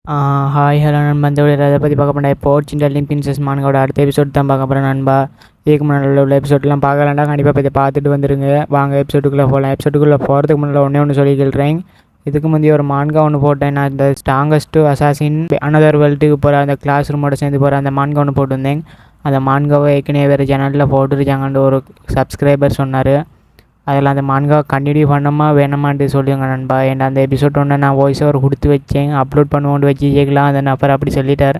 ஆ hi hello நண்பா. இந்த வீடியோவில் எதை பற்றி பார்க்க போனால் போர்ச்சுன் டெல்லிங் பிரின்சஸ் மான்காவோட அடுத்த எபிசோட் தான் பார்க்க போகிறேன் நண்பா. இதுக்கு முன்னாடி உள்ள எபிசோட்லாம் பார்க்கலாம்டா, கண்டிப்பாக போய் பார்த்துட்டு வந்துருங்க. வாங்க எபிசோட்டுக்குள்ளே போகலாம். எபிசோட்டுக்குள்ளே போகிறதுக்கு முன்னாடி ஒன்று சொல்லிக்கிறேன். இதுக்கு முந்தைய ஒரு மான்கா ஒன்று போட்டேன். நான் இந்த ஸ்ட்ராங்கஸ்ட்டு அசாசின் அனதர் வேர்ல்டுக்கு போகிற அந்த கிளாஸ் ரூமோட சேர்ந்து போகிற அந்த மான்கா ஒன்று போட்டிருந்தேன். அந்த மான்காவை ஏற்கனவே வேறு சேனலில் போட்டுருச்சாங்கன்னு ஒரு சப்ஸ்கிரைபர் சொன்னார். அதில் அந்த மான்கா கண்டினியூ பண்ணமா வேணாமான்ட்டு சொல்லுங்க நண்பா. ஏன்னா அந்த எபிசோட் ஒன்று நான் வாய்ஸ் ஓவர் கொடுத்து வச்சேன், அப்லோட் பண்ணுவோண்டு வச்சு கேட்கலாம். அந்த நபர் அப்படி சொல்லிட்டார்.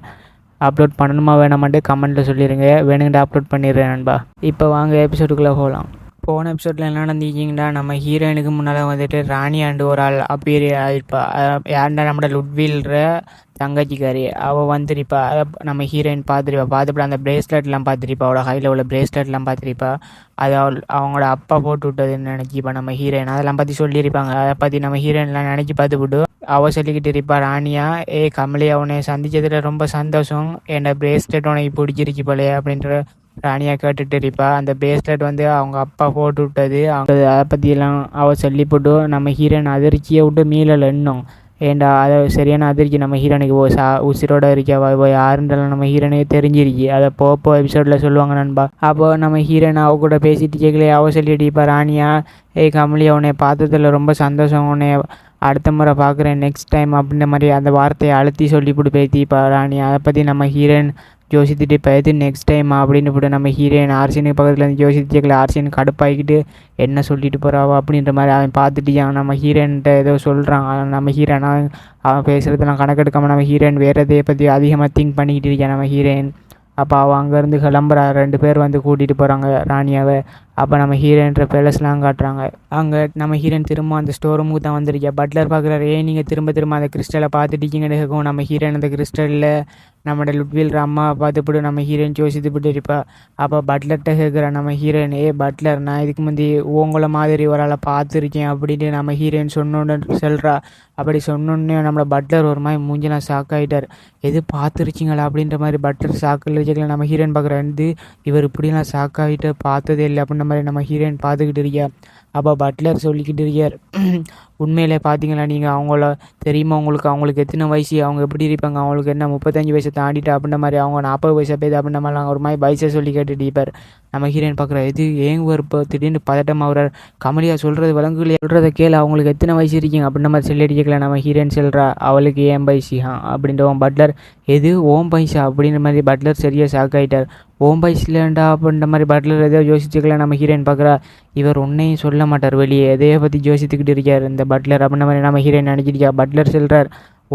அப்லோட் பண்ணணுமா வேணாமான்ட்டு கமெண்ட்டில் சொல்லிடுங்க, வேணுங்கிட்ட அப்லோட் பண்ணிடுறேன் நண்பா. இப்போ வாங்க எபிசோடுக்குள்ளே போகலாம். போன எபிசோடில் என்ன நடந்துச்சிங்கன்னா, நம்ம ஹீரோயினுக்கு முன்னால் வந்துட்டு ராணி ஆண்டு ஒரு ஆள் அப்பீர் ஆகிருப்பா. யாருண்டா நம்மளோட லுட்வில்ற தங்கச்சிக்காரி அவள் வந்துருப்பா. நம்ம ஹீரோயின் பார்த்துட்டு அந்த பிரேஸ்லெட்லாம் பார்த்துருப்பா. அவளோட கையில் உள்ள பிரேஸ்லெட்லாம் பார்த்துருப்பா. அது அவங்களோட அப்பா போட்டு விட்டதுன்னு நினச்சிப்பா நம்ம ஹீரோயின். அதெல்லாம் பற்றி சொல்லியிருப்பாங்க. அதை பற்றி நம்ம ஹீரோயின்லாம் நினச்சி பார்த்துவிட்டு அவள் சொல்லிக்கிட்டு இருப்பா ராணியா, கமலி அவனை சந்தித்ததில் ரொம்ப சந்தோஷம், என்னோட பிரேஸ்லெட் உனக்கு பிடிச்சிருச்சு போலையே அப்படின்ற ராணியா கேட்டுட்டு இருப்பா. அந்த பிரேஸ்லெட் வந்து அவங்க அப்பா போட்டு விட்டது. அதை பற்றியெல்லாம் அவள் சொல்லி போட்டு நம்ம ஹீரோயின் அதிர்ச்சியை விட்டு மீளலை இன்னும். ஏண்டா அதை சரியான அதிர்ச்சி நம்ம ஹீரோனுக்கு உசிரோட இருக்கா யாருன்றலாம் நம்ம ஹீரோனுக்கு தெரிஞ்சிருச்சு. அதை போப்போ எபிசோடில் சொல்லுவாங்க நண்பா. அப்போ நம்ம ஹீரோயின் அவ கூட பேசிட்டு கேட்கலையே, அவள் சொல்லிட்டு இப்போ ராணியா, கமலி உன்னை பார்த்ததில் ரொம்ப சந்தோஷம், உன்னை அடுத்த முறை பார்க்குறேன் நெக்ஸ்ட் டைம் அப்படின்ற மாதிரி அந்த வார்த்தையை அழுத்தி சொல்லிவிட்டு பேசிப்பா ராணி. அதை பற்றி நம்ம ஹீரோயின் யோசித்துட்டு இப்போ எது நெக்ஸ்ட் டைம் அப்படின்னு போட்டு நம்ம ஹீரோயின் ஆர்சினுக்கு பக்கத்தில் இருந்து யோசித்து கேட்கல. ஆர்சின் கடுப்பாகிக்கிட்டு என்ன சொல்லிட்டு போகிறாவோ அப்படின்ற மாதிரி அவன் பார்த்துட்டு நம்ம ஹீரோயின்கிட்ட ஏதோ சொல்கிறான். நம்ம ஹீரோயின் அவன் பேசுகிறதுலாம் கணக்கெடுக்காமல் நம்ம ஹீரோயின் வேறு எதையை பற்றி அதிகமாக திங்க் பண்ணிக்கிட்டு இருக்கான் நம்ம ஹீரோயின். அப்போ அவள் அங்கேருந்து கிளம்புறா. 2 பேர் வந்து கூட்டிகிட்டு போகிறாங்க ராணியாவை. அப்போ நம்ம ஹீரோயின்ற பேலஸ்லாம் காட்டுறாங்க. அங்கே நம்ம ஹீரோயின் திரும்ப அந்த ஸ்டோர் ரூமுக்கு தான் வந்திருக்கா. பட்லர் பார்க்குறாரு, நீங்கள் திரும்ப அந்த கிறிஸ்டலை பார்த்துட்டீங்கன்னு கேட்கும். நம்ம ஹீரோயின் அந்த கிறிஸ்டலில் நம்மளோட லுட்வில்ற அம்மாவை பார்த்துப்பட்டு நம்ம ஹீரோயின் யோசித்துப்பட்டு இருப்பா. அப்போ பட்லர்கிட்ட கேட்குறா நம்ம ஹீரோயின், பட்லர், நான் இதுக்கு முந்தி உங்களை மாதிரி ஒரு ஆளை பார்த்துருக்கேன் அப்படின்ட்டு நம்ம ஹீரோயின் சொன்னோன்னு சொல்கிறா. அப்படி சொன்னோன்னே நம்மளோட பட்லர் ஒரு மாதிரி மூஞ்செல்லாம் ஷாக் ஆகிட்டார். எது பார்த்துருச்சிங்களா அப்படின்ற மாதிரி பட்லர் ஷாக்கில் வச்சுக்கலாம். நம்ம ஹீரோயின் பார்க்குறது இவர் இப்படிலாம் ஷாக் ஆகிட்டு பார்த்ததே இல்லை அப்படின்ற மாதிரி நம்ம ஹீரோயின் பார்த்துக்கிட்டு இருக்கியா. அப்போ பட்லர் சொல்லிக்கிட்டு இருக்கார், உண்மையிலே பார்த்தீங்களா நீங்கள் அவங்கள தெரியுமா உங்களுக்கு, அவங்களுக்கு எத்தனை வயசு, அவங்க எப்படி இருப்பாங்க, அவங்களுக்கு என்ன 35 வயசை தாண்டிட்டு அப்படின்ற மாதிரி, அவங்க 40 வயசை பேர் அப்படின்ற மாதிரிலாம் ஒரு மாதிரி வயசை சொல்லி கேட்டுட்டு இருப்பார். நம்ம ஹீரோயின் பார்க்குற இது ஏங்குவார். இப்போ திடீர்னு பதட்டம் ஆகுறார். கமலியா சொல்கிறது விலங்குலையே, சொல்கிறத கேளு, அவங்களுக்கு எத்தனை வயசு இருக்கீங்க அப்படின்ற மாதிரி சொல்லி அடிக்கல. நம்ம ஹீரோயின் சொல்கிறா, அவளுக்கு ஏன் வயசு அப்படின்றவன் பட்லர், எது ஓம் பைசா அப்படின்ற மாதிரி பட்லர் சரியாக ஷாக் ஆகிட்டார். ஓம் பைஸ்லேண்டா அப்படின்ற மாதிரி பட்லர் எதோ யோசிச்சுக்கலாம். நம்ம ஹீரோயின் பார்க்குறா, இவர் ஒன்றையும் சொல்ல மாட்டார் வெளியே, எதையை பற்றி யோசித்துக்கிட்டு இருக்கார் இந்த பட்லர் அப்படின்ற மாதிரி நம்ம ஹீரோயின் நினச்சிருக்கா. பட்லர் சொல்கிறார்,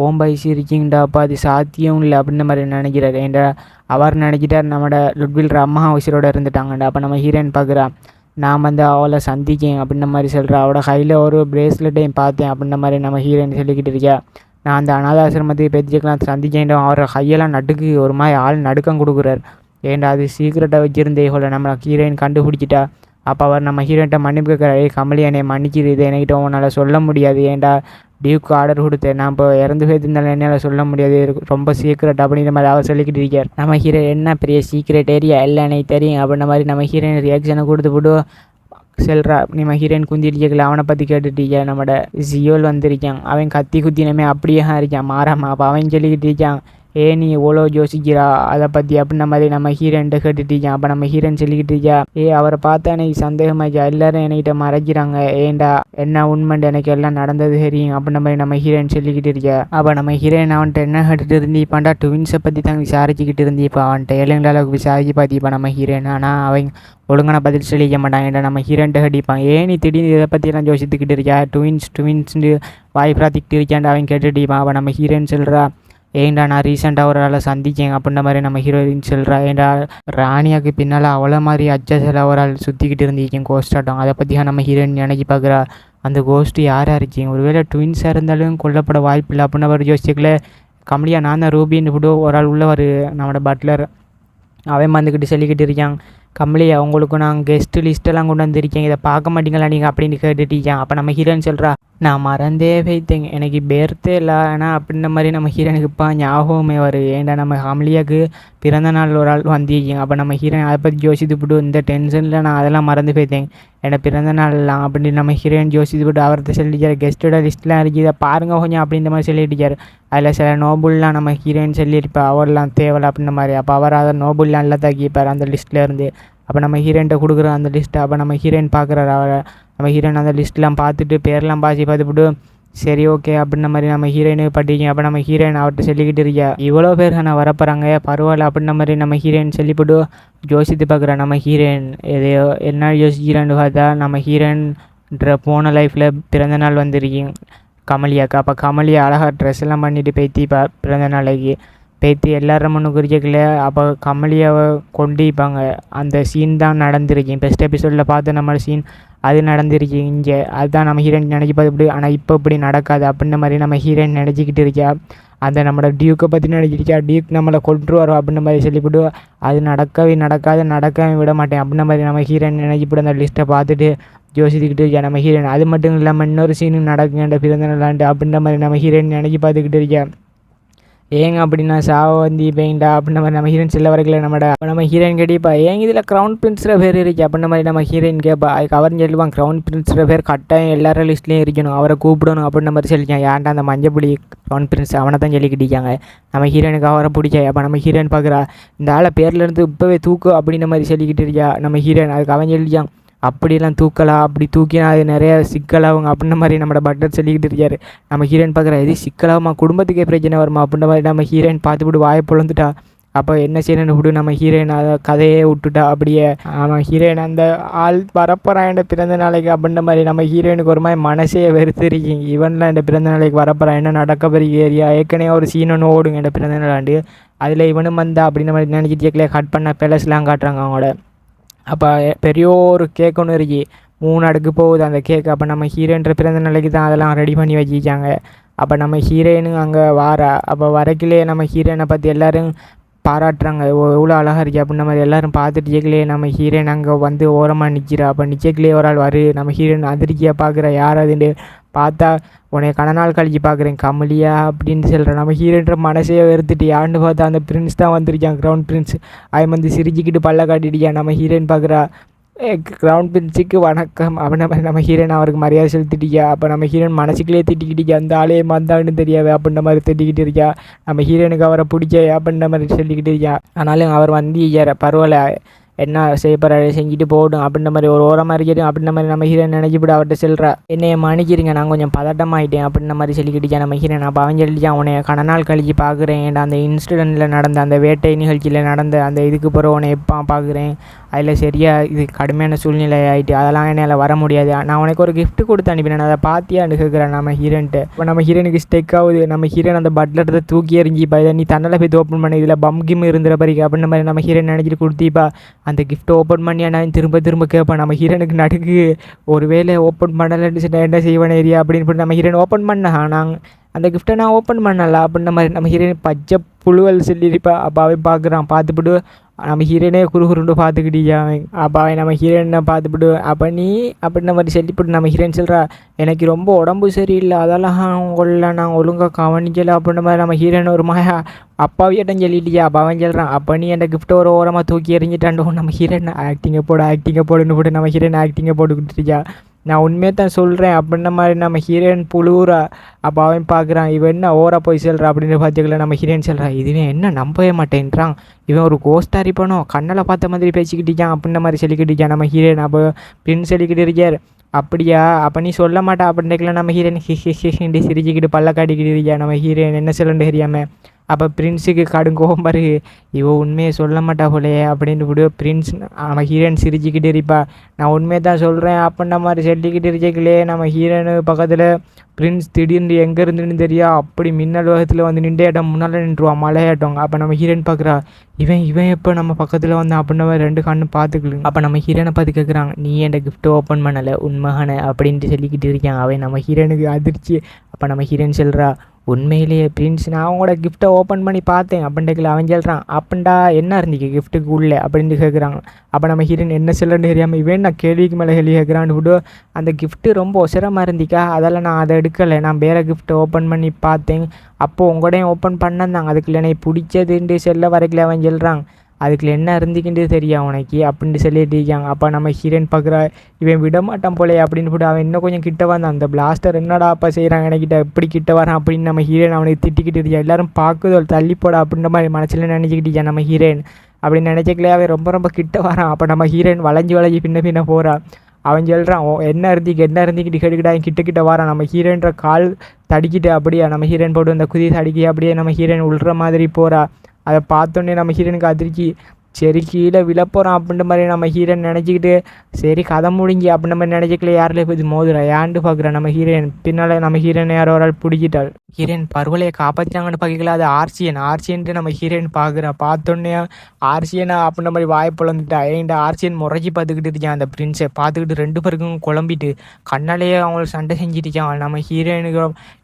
ஓம் பைஸ் இருக்கீங்கடா, அப்போ அது சாத்தியம் இல்லை அப்படின்ற மாதிரி நினைக்கிறார். ஏன்டா அவர் நினச்சிட்டார் நம்மளோட லுட்வில்ற அம்மா உசிரோடு இருந்துட்டாங்கடா. அப்போ நம்ம ஹீரோயின் பார்க்குறா, நான் வந்து அவளை சந்திக்கேன் அப்படின்ற மாதிரி சொல்கிறா. அவளோட கையில் ஒரு பிரேஸ்லெட்டையும் பார்த்தேன் அப்படின்ற மாதிரி நம்ம ஹீரோயின் சொல்லிக்கிட்டு இருக்கா. நான் அந்த அனாதாசிரமத்தை பெற்றுக்கலாம் சந்திச்சேன். அவரோட கையெல்லாம் நடுக்கு ஒரு மாதிரி ஆள் நடுக்கம் கொடுக்குறார். ஏன்டா அது சீக்கிரட்டாக வச்சுருந்தே இவ்வளோ நம்ம ஹீரோயின் கண்டுபிடிச்சிட்டா. அப்போ அவர் நம்ம ஹீரோயின்ட்ட மன்னிப்பு கேட்குறாரு, கமலி என்னை மன்னிக்கிறது, என்கிட்ட உன்னால் சொல்ல முடியாது, ஏன்டா டியூக்கு ஆர்டர் கொடுத்தேன், நான் இப்போ இறந்து போயிருந்தாலும் என்னால் சொல்ல முடியாது, ரொம்ப சீக்கிரட் அப்படின்ற மாதிரி அவர் சொல்லிக்கிட்டு இருக்கார். நம்ம ஹீரோ என்ன பெரிய சீக்கிரட் ஏரியா இல்லை எனக்கு தெரியும் அப்படின்ற மாதிரி நம்ம ஹீரோயின் ரியாக்ஷனை கொடுத்து போட்டு செல்றா. நம்ம ஹீரோயின் குந்திருக்கல, அவனை பற்றி கேட்டுட்டீங்க. நம்மளோட ஜியோல் வந்திருக்கான், அவன் கத்தி குத்தினமே அப்படியே இருக்கான் மாறாமல். அப்போ அவன் சொல்லிக்கிட்டு இருக்கான், நீ எவ்வளோ யோசிக்கிறா அதை பற்றி அப்படின்ற மாதிரி நம்ம ஹீரோயின்ட்ட கேட்டுட்டிருக்கான். அப்போ நம்ம ஹீரோயின் சொல்லிக்கிட்டு இருக்கா, அவரை பார்த்தா எனக்கு சந்தேகமாச்சா, எல்லோரும் என்கிட்ட மறைக்கிறாங்க, ஏண்டா என்ன உண்மைண்டு எனக்கு எல்லாம் நடந்தது தெரியும் அப்படின்ற மாதிரி நம்ம ஹீரோயின் சொல்லிக்கிட்டு இருக்கா. அப்போ நம்ம ஹீரோயின் அவன்கிட்ட என்ன கேட்டுட்டு இருந்திப்பான்டா, ட்வின்ஸை பற்றி தான் விசாரிச்சுக்கிட்டு இருந்திப்பா. அவன்கிட்ட ஏழுங்கள அளவுக்கு விசாரிச்சு பார்த்திப்பா நம்ம ஹீரோயின். ஆனால் அவன் ஒழுங்கான பதில் சொல்லிக்க மாட்டான். ஏன்டா நம்ம ஹீரோயின்ட்ட கேட்டிப்பான், நீ திடீர்னு இதை பற்றியெல்லாம் யோசித்துக்கிட்டு இருக்கா, ட்வின்ஸ்ன்னு வாய் பிராத்திக்கிட்டு இருக்கான்டா அவன் கேட்டுட்டிப்பான். அப்போ நம்ம ஹீரோயின் சொல்கிறா, ஏண்டா நான் ரீசெண்டாக ஒரு ஆளை சந்திக்கேன் அப்படின்ற மாதிரி நம்ம ஹீரோயின் சொல்கிறா. ஏண்டா ராணியாவுக்கு பின்னால் அவ்வளோ மாதிரி அச்சசில் ஒரு ஆள் சுற்றிக்கிட்டு இருந்திருக்கேன் கோஸ்டாட்டம், அதை பற்றியாக நம்ம ஹீரோயின் நினைக்கி பார்க்குறா. அந்த கோஸ்ட்டு யாராக இருக்கீங்க, ஒருவேளை ட்வின்ஸாக இருந்தாலும் கொல்லப்பட வாய்ப்பு இல்லை அப்படின்ற மாதிரி யோசிக்கல. கமலியா நான் தான் ரூபின்னு கூட ஒரு ஆள் உள்ளவர் நம்மளோட பட்லர், அவன் வந்துக்கிட்டு சொல்லிக்கிட்டு இருக்கான், கமலியா உங்களுக்கு நான் கெஸ்ட்டு லிஸ்ட்டெல்லாம் கொண்டு வந்திருக்கேன், இதை பார்க்க மாட்டீங்களா நீங்கள் அப்படின்னு கேட்டுட்டீங்க. அப்போ நம்ம ஹீரோயின் சொல்கிறா, நான் மறந்தே வைத்தேங்க, எனக்கு பேர்த்தே இல்லை ஆனால் அப்படின்ற மாதிரி நம்ம ஹீரோனுக்கு இப்போ ஞாபகமே வரும். ஏன்டா நம்ம கமலியாவுக்கு பிறந்த நாள் ஒரு ஆள் வந்திருக்கீங்க. அப்போ நம்ம ஹீரோயின் அதை பற்றி யோசித்து போட்டு இந்த டென்ஷனில் நான் அதெல்லாம் மறந்து போய்த்தேன், என்னை பிறந்த நாள்லாம் அப்படின்னு நம்ம ஹீரோயின் யோசித்து போட்டு அவர்கிட்ட சொல்லிட்டார். கெஸ்ட்டோட லிஸ்ட்லாம் இருக்குது, இதை பாருங்கள் கொஞ்சம் அப்படின்ற மாதிரி சொல்லிட்டுருக்கார். அதில் சில நோபுல்லாம் நம்ம ஹீரோயின் சொல்லியிருப்பார், அவர்லாம் தேவலை அப்படின்ற மாதிரி. அப்போ அவர் அதை நோபுல்லாம் எல்லாம் தாக்கிப்பார் அந்த லிஸ்ட்டில் இருந்து. அப்போ நம்ம ஹீரோயின்ட்ட கொடுக்குற அந்த லிஸ்ட்டை அப்போ நம்ம ஹீரோயின் பார்க்குறாரு. அவரை நம்ம ஹீரோயின் அந்த லிஸ்ட்லாம் பார்த்துட்டு பேர்லாம் பார்த்துவிட்டு சரி ஓகே அப்படின்ற மாதிரி நம்ம ஹீரோயினுக்கு படிங்க. அப்போ நம்ம ஹீரோயின் அவர்கிட்ட சொல்லிக்கிட்டு இருக்கியா, இவ்வளோ பேர் நான் வரப்போகிறாங்க பரவாயில்ல அப்படின்ற மாதிரி நம்ம ஹீரோயின் சொல்லிவிட்டு யோசித்து பார்க்குறேன். நம்ம ஹீரோயின் எதையோ என்ன யோசிக்கிறான்னு பார்த்தா நம்ம ஹீரோயின்ற போன லைஃப்பில் பிறந்த நாள் வந்திருக்கீங்க கமலியாக்கா. அப்போ கமலியா அழகாக ட்ரெஸ் எல்லாம் பண்ணிவிட்டு பேத்தி பிறந்த நாளைக்கு பேத்தி எல்லாரும் ஒன்றும் குறிக்கல. அப்போ கமலியாவை கொண்டிப்பாங்க. அந்த சீன் தான் நடந்திருக்கு ஃபஸ்ட் எபிசோடில் பார்த்து நம்ம சீன் அது நடந்திருக்கு இங்கே. அதுதான் நம்ம ஹீரோயின் நினச்சி பார்த்து இப்படி, ஆனால் இப்போ இப்படி நடக்காது அப்படின்ற மாதிரி நம்ம ஹீரோயின் நினச்சிக்கிட்டு இருக்கா. அந்த நம்மளோட டியூக்கை பற்றி நினச்சிருக்கா, டியூக் நம்மளை கொண்டு வரோம் அப்படின்ற மாதிரி சொல்லிவிட்டு அது நடக்கவே விட மாட்டேன் அப்படின்ற மாதிரி நம்ம ஹீரோயின் நினச்சிப்பட்டு அந்த லிஸ்ட்டை பார்த்துட்டு யோசிச்சுக்கிட்டு இருக்கா நம்ம ஹீரோயின். அது மட்டும் இல்லாமல் இன்னொரு சீனும் நடக்குங்க பிறந்த நாளாண்டு அப்படின்ற மாதிரி நம்ம ஹீரோயின் நினச்சி பார்த்துக்கிட்டு இருக்கா. ஏங்க அப்படின்னா சாவ வந்து பேங்கடா அப்படின்ற மாதிரி நம்ம ஹீரோயின் செல்ல வரைக்கல நம்ம ஹீரோயின் கேட்டிப்பா, ஏங்க இதில் க்ரௌன் பிரின்ஸில் பேர் இருக்குது அப்படின்ற மாதிரி நம்ம ஹீரோயின் கேட்பா. அதுக்கு அவரும் சொல்லுவான், க்ரௌன் பிரின்ஸில் பேர் கட்டாயம் எல்லாரும் லிஸ்ட்லேயும் இருக்கணும், அவரை கூப்பிடணும் அப்படின்ற மாதிரி சொல்லிக்கான். ஏன்டா அந்த மஞ்சப்புடி க்ரௌன் பிரின்ஸ் அவனை தான் சொல்லிக்கிட்டிருக்காங்க. நம்ம ஹீரோயினுக்கு அவரை பிடிச்சா. அப்போ நம்ம ஹீரோயின் பார்க்குறா, இந்த ஆளை பேர்லேருந்து இப்போவே தூக்கு அப்படின்ற மாதிரி சொல்லிக்கிட்டு இருக்கா நம்ம ஹீரோயின். அதுக்கு அவன் சொல்லிக்கான், அப்படிலாம் தூக்கலாம், அப்படி தூக்கினா அது நிறைய சிக்கலாகுங்க அப்படின்ற மாதிரி நம்ம பட்டர் சொல்லிக்கிட்டு இருக்காரு. நம்ம ஹீரோயின் பார்க்குறா, இது சிக்கலாகுமா, குடும்பத்துக்கே பிரச்சனை வருமா அப்படின்ற மாதிரி நம்ம ஹீரோயின் பார்த்துவிட்டு வாயை பொழந்துட்டா. அப்போ என்ன செய்யணும்னு விடு நம்ம ஹீரோயின் அதை கதையே விட்டுட்டா. அப்படியே அவன் ஹீரோயின் அந்த ஆள் வரப்போகிறான் என் பிறந்த நாளைக்கு அப்படின்ற மாதிரி நம்ம ஹீரோயினுக்கு ஒரு மாதிரி மனசே வெறுத்துருக்கீங்க. இவன்லாம் என் பிறந்த நாளைக்கு வரப்போகிறான், என்ன நடக்க பெரிய ஏரியா ஏற்கனவே ஒரு சீன் ஒன்று ஓடுங்க என் பிறந்த நாளாண்டு, அதில் இவனும் வந்தா அப்படின்ற மாதிரி நினச்சிட்டு கட் பண்ண பேலஸ்லாம் காட்டுறாங்க அவங்களோட. அப்போ பெரிய ஒரு கேக் ஒன்று இருக்கு, 3 அடுக்கு போகுது அந்த கேக். அப்போ நம்ம ஹீரோயின்ற பிறந்த நாளைக்கு தான் அதெல்லாம் ரெடி பண்ணி வச்சுக்காங்க. அப்போ நம்ம ஹீரோயினும் அங்கே வாரா. அப்போ வரைக்கிலே நம்ம ஹீரோயினை பற்றி எல்லோரும் பாராட்டுறாங்க, எவ்வளோ அழகாக இருக்கு அப்படின்ற மாதிரி எல்லோரும் பார்த்துட்டு கேட்கலையே நம்ம ஹீரோயின் அங்கே வந்து ஓரமாக நிற்கிறா. அப்போ நிற்கலையே ஒரு ஆள் நம்ம ஹீரோயின் அதிர்ச்சியாக பார்க்குற, யார் அதுன்னு பார்த்தா உன்னை கணநாள் கழிச்சு பார்க்குறேன் கமலியா அப்படின்னு சொல்கிறேன். நம்ம ஹீரோன்ற மனசே வெறுத்துட்டு யாருன்னு பார்த்தா அந்த பிரின்ஸ் தான் வந்திருக்கான், க்ரௌன் பிரின்ஸ். அவன் வந்து சிரிச்சுக்கிட்டு பல்ல காட்டிட்டிருக்கான். நம்ம ஹீரோயின் பார்க்குறா, க்ரௌன் பிரின்ஸுக்கு வணக்கம் அப்படின்ற மாதிரி நம்ம ஹீரோயின் அவருக்கு மரியாதை செலுத்திட்டியா. அப்போ நம்ம ஹீரோயின் மனசுக்குள்ளே திட்டிக்கிட்டிருக்கா, அந்த ஆளே வந்தான்னு தெரியாது அப்படின்ற மாதிரி திட்டிக்கிட்டு இருக்கா. நம்ம ஹீரோயினுக்கு அவரை பிடிச்ச அப்படின்ற மாதிரி சொல்லிக்கிட்டு இருக்கா. ஆனாலும் அவர் வந்து பரவாயில்ல, என்ன செய்ய போகிறாரு செஞ்சுட்டு போகட்டும் அப்படின்ற மாதிரி ஒரு ஓரமாக இருக்கட்டும் அப்படின்ற மாதிரி நம்ம ஹீரோயின் நினச்சிவிட்டு அவர்கிட்ட சொல்கிறா, என்னைய மன்னிச்சிருங்க நான் கொஞ்சம் பதட்டமாயிட்டேன் அப்படின்ற மாதிரி சொல்லிக்கிட்டா நம்ம ஹீரோயின். அப்போ அவன் சொல்லிட்டான், உன்னை கணநாள் கழிச்சு பார்க்குறேன், அந்த இன்சிடெண்ட்டில் நடந்த அந்த வேட்டை நிகழ்ச்சியில் நடந்த அந்த இதுக்கு பிறகு உன்னை எப்போ பார்க்குறேன், அதில் சரியாக இது கடுமையான சூழ்நிலை ஆகிட்டு அதெல்லாம் என்னால் வர முடியாது, நான் உனக்கு ஒரு கிஃப்ட் கொடுத்து அனுப்பினேன், அதை பார்த்தியான்னு கேட்குறேன் நம்ம ஹீரோயின்ட்டு. இப்போ நம்ம ஹீரோயினுக்கு ஸ்டெக் ஆகுது. நம்ம ஹீரோயின் அந்த பட்லத்தை தூக்கி எறிஞ்சிப்பா, இதை நீ தன்னால் போய் ஓப்பன் பண்ணி இதில் பம் கிம் இருந்துற பறிக்க அப்படின்ற மாதிரி நம்ம ஹீரோயின் நினச்சிட்டு கொடுத்திப்பா. அந்த கிஃப்ட்டை ஓப்பன் பண்ணி நான் திரும்ப கேட்பேன். நம்ம ஹீரோனுக்கு நடுக்கு ஒருவேளை ஓப்பன் பண்ணலைன்னு என்ன செய்வேன் ஏரியா அப்படின்னு நம்ம ஹீரோயின் ஓப்பன் பண்ண, நாங்கள் அந்த கிஃப்ட்டை நான் ஓப்பன் பண்ணல அப்படின்ற மாதிரி நம்ம ஹீரோயின் பச்சை புழுவல் சொல்லியிருப்பா. அப்போ அவன் பார்க்குறான். பார்த்துப்பிட்டு நம்ம ஹீரோயினே குறுகுருண்டு பார்த்துக்கிட்டியா அவன். அப்போ அவன் நம்ம ஹீரோயினை பார்த்துப்பிட்டு, அப்போ நீ அப்படின்ற மாதிரி சொல்லிவிட்டு நம்ம ஹீரோயின் சொல்கிறா, எனக்கு ரொம்ப உடம்பு சரியில்லை, அதெல்லாம் உங்களை நான் ஒழுங்காக கவனிக்கலை அப்படின்ற மாதிரி நம்ம ஹீரோயின் ஒரு மாயா அப்பாவியிட்டம் சொல்லிட்டியா. அப்போ அவன் சொல்கிறான், அப்போ நீ அந்த கிஃப்ட்டை ஒரு ஓரமாக தூக்கி எறிஞ்சிட்டாண்டோ. நம்ம ஹீரோயின் ஆக்டிங்கை போடுன்னு போட்டு நம்ம ஹீரோயின் ஆக்டிங்கை போட்டுக்கிட்டுருக்கா. நான் உண்மையை தான் சொல்கிறேன் அப்படின்ற மாதிரி நம்ம ஹீரோயின் புழுவுறா. அப்போ அவன் பார்க்குறான், இவன் என்ன ஓரா போய் சொல்கிறா அப்படின்னு பார்த்துக்கல. நம்ம ஹீரோயின் சொல்கிறா, இதுவே என்ன நம்பவே மாட்டேன்றான், இவன் ஒரு கோஸ்டாரி பண்ணோம் கண்ணலை பார்த்த மாதிரி பேசிக்கிட்டிருக்கான் அப்படின்ற மாதிரி சொல்லிக்கிட்டிருக்கான் நம்ம ஹீரோயின். அப்போ பின் சொல்லிக்கிட்டு இருக்கார். அப்படியா, அப்போ நீ சொல்ல மாட்டா அப்படின்னுக்கலாம் நம்ம ஹீரோயின் ஹிண்டி சிரிச்சுக்கிட்டு பல்ல காட்டிக்கிட்டு இருக்கா. நம்ம ஹீரோயின் என்ன சொல்லணுன்னு தெரியாமல். அப்போ பிரின்ஸுக்கு கடுங்கோகம் பாரு, இவ உண்மையை சொல்ல மாட்டா போலையே அப்படின்னு விடு. பிரின்ஸ் நம்ம ஹீரோயின் சிரிச்சுக்கிட்டு இருப்பா. நான் உண்மையை தான் சொல்கிறேன் அப்படின்ற மாதிரி சொல்லிக்கிட்டு இருக்கலே. நம்ம ஹீரோயின் பக்கத்தில் பிரின்ஸ் திடீர்னு எங்கே இருந்துன்னு தெரியா, அப்படி மின்னல் வேகத்தில் வந்து நின்ற இடம் முன்னால் நின்றுவான் மலையாட்டம். அப்போ நம்ம ஹீரோயின் பார்க்குறா, இவன் எப்போ நம்ம பக்கத்தில் வந்தான் அப்படின்ற மாதிரி 2 கண்ணு பார்த்துக்கலாம். அப்போ நம்ம ஹீரோனை பார்த்து கேட்குறாங்க, நீ என் கிஃப்ட்டை ஓப்பன் பண்ணலை உண்மையான அப்படின்ட்டு சொல்லிக்கிட்டு இருக்கான் அவன். நம்ம ஹீரோனுக்கு அதிர்ச்சி. அப்போ நம்ம ஹீரோயின் சொல்கிறா, உண்மையிலேயே பிரின்ஸ் நான் அவங்களோட கிஃப்ட்டை ஓப்பன் பண்ணி பார்த்தேன் அப்படின்ட்டு அவன் சொல்கிறான் அப்படின்டா என்ன இருந்துச்சு கிஃப்ட்டுக்கு உள்ளே அப்படின்ட்டு கேட்குறாங்க. அப்போ நம்ம ஹீரோயின் என்ன சொல்லணும்னு தெரியாமல் இவன் நான் கேள்விக்கு மேலே கேள்வி கேட்குறான்னு விடு. அந்த கிஃப்ட்டு ரொம்ப ஒசரமாக இருந்திக்கா, அதெல்லாம் நான் அதை எடுக்கலை, நான் வேறு கிஃப்ட்டை ஓப்பன் பண்ணி பார்த்தேன். அப்போது உங்களையும் ஓப்பன் பண்ணந்தாங்க, அதுக்குள்ள எனக்கு பிடிச்சதுன்ட்டு செல்ல வரைக்கும் அவன் சொல்கிறான். அதுக்குள்ள என்ன இருந்துக்கிட்டு தெரியும் உனக்கு அப்படின்ட்டு சொல்லிட்டு இருக்காங்க. அப்போ நம்ம ஹீரோயின் பார்க்குறா இவன் விட மாட்டான் போலே அப்படின்னு போட்டு அவன் இன்னும் கொஞ்சம் கிட்ட வந்தான். அந்த பிளாஸ்டர் என்னடா அப்போ செய்கிறாங்க எனக்கிட்ட எப்படி கிட்ட வரான் அப்படின்னு நம்ம ஹீரோயின் அவனுக்கு திட்டிக்கிட்டு இருக்கா. எல்லோரும் பார்க்குதோ தள்ளி போட அப்படின்ற மாதிரி மனசில் நினச்சிக்கிட்டு நம்ம ஹீரோயின் அப்படின்னு நினச்சிக்கலையே அவன் ரொம்ப ரொம்ப கிட்ட வரான். அப்போ நம்ம ஹீரோயின் வளைஞ்சி பின்ன போகிறான். அவன் சொல்கிறான் என்ன இருந்திக்கிட்டு கேட்டுக்கிட்டா கிட்ட வரான். நம்ம ஹீரோயின்ற கால் தடிக்கிட்டு அப்படியே நம்ம ஹீரோயின் போட்டு அந்த குதி தடிக்கி அப்படியே நம்ம ஹீரோயின் உள்ற மாதிரி போகிறா. அதை பார்த்தோன்னே நம்ம ஹீரோனுக்கு அதிர்ச்சி, சரி கீழே விழப்போகிறான் அப்படின்ற மாதிரி நம்ம ஹீரோயின் நினச்சிக்கிட்டு சரி கதை முடிஞ்சு அப்படின்ற மாதிரி நினச்சிக்கல யாரில் போய் மோதுறா ஏன்ட்டு பார்க்குறான். நம்ம ஹீரோயின் பின்னால் நம்ம ஹீரோயின் யாரோ ஒரு ஆள் பிடிக்கிட்டாள். ஹீரோயின் பருவலையை காப்பாற்றினாங்கன்னு பார்க்கல, அது ஆர்சியன்ட்டு நம்ம ஹீரோயின் பார்க்குறா. பார்த்தோன்னே ஆர்சியனா அப்படின்ற மாதிரி வாய்ப்பு வந்துட்டா. ஏன்டா ஆர்சியன் முறைச்சி பார்த்துக்கிட்டு இருக்கான் அந்த பிரின்ஸை பார்த்துக்கிட்டு ரெண்டு பேருக்கும் குழம்பிட்டு கண்ணாலேயே அவங்களுக்கு சண்டை செஞ்சுட்டுச்சான். நம்ம ஹீரோயினுக்கு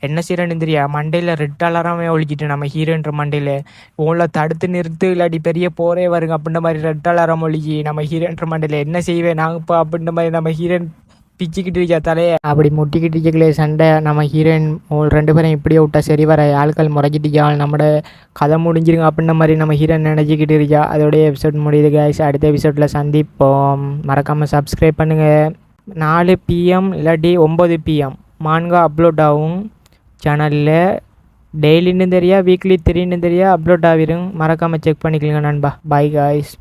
என்ன செய்யறேன்னு தெரியா, மண்டையில் ரெட் அலாரமே ஒழிக்கிட்டு நம்ம ஹீரோயின்ற மண்டையில் உங்களை தடுத்து நிறுத்து இல்லாட்டி பெரிய போரே வருங்க அப்படின்ற மாதிரி ரெட் அலாரம் ஒழிக்கி நம்ம ஹீரோயின்ற மண்டையில் என்ன செய்வேன் நாங்கப்பா அப்படின்ற மாதிரி நம்ம ஹீரோயின் பிச்சுக்கிட்டு இருக்கா தலையை. அப்படி முட்டிக்கிட்டு இருக்கலே சண்டை நம்ம ஹீரோயின் ரெண்டு பேரும் இப்படியே விட்டா சரி வர ஆட்கள் முறைக்கிட்டு நம்மளோட கதை முடிஞ்சிருங்க அப்படின்ற மாதிரி நம்ம ஹீரோயின் நினச்சிக்கிட்டு இருக்கா. அதோடைய எபிசோட் முடியுது கைஸ். அடுத்த எபிசோடில் சந்திப்போம். மறக்காமல் சப்ஸ்கிரைப் பண்ணுங்கள். 4 PM இல்லாட்டி 9 PM மான்கா அப்லோட் ஆகும் சேனலில். டெய்லின்னு தெரியா வீக்லி 3ன்னு தெரியா அப்லோட் ஆகிரும். மறக்காமல் செக் பண்ணிக்கலுங்க நண்பா. Bye guys.